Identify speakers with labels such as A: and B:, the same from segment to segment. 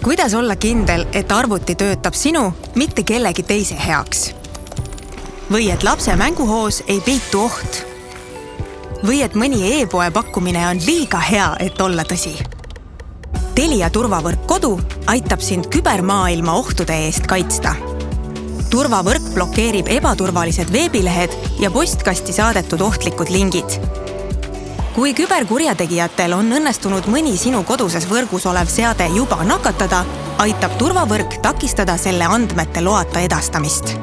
A: Kuidas olla kindel, et arvuti töötab sinu, mitte kellegi teise heaks? Või et lapse mänguhoos ei peitu oht? Või et mõni e-poe pakkumine on liiga hea, et olla tõsi? Telia turvavõrk kodu aitab sind kübermaailma ohtude eest kaitsta. Turvavõrk blokeerib ebaturvalised veebilehed ja postkasti saadetud ohtlikud lingid. Kui küberkurjategijatel on õnnestunud mõni sinu koduses võrgus olev seade juba nakatada, aitab turvavõrk takistada selle andmete loata edastamist.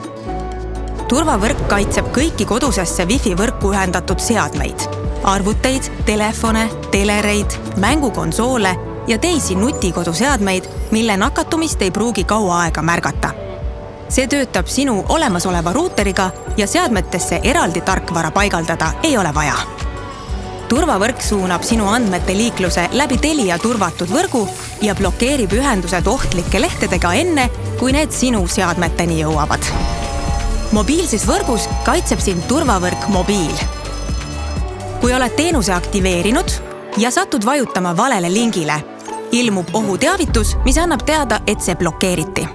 A: Turvavõrk kaitseb kõiki kodusesse Wi-Fi võrku ühendatud seadmeid, arvuteid, telefone, telereid, mängukonsoole ja teisi nutikoduseadmeid, mille nakatumist ei pruugi kaua aega märgata. See töötab sinu olemasoleva ruuteriga ja seadmetesse eraldi tarkvara paigaldada ei ole vaja. Turvavõrk suunab sinu andmete liikluse läbi Telia turvatud võrgu ja blokeerib ühendused ohtlike lehtedega enne, kui need sinu seadmeteni jõuavad. Mobiilses võrgus kaitseb sind turvavõrk mobiil. Kui oled teenuse aktiveerinud ja satud vajutama valele lingile, ilmub ohuteavitus, mis annab teada, et see blokeeriti.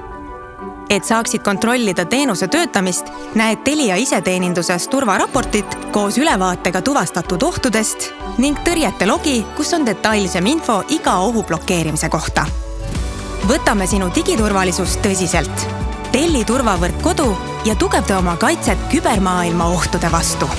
A: Et saaksid kontrollida teenuse töötamist, näed Telia iseteeninduses turvaraportit koos ülevaatega tuvastatud ohtudest ning tõrjete logi, kus on detailsem info iga ohu blokeerimise kohta. Võtame sinu digiturvalisust tõsiselt. Telli turvavõrk kodu ja tugevda oma kaitset kübermaailma ohtude vastu.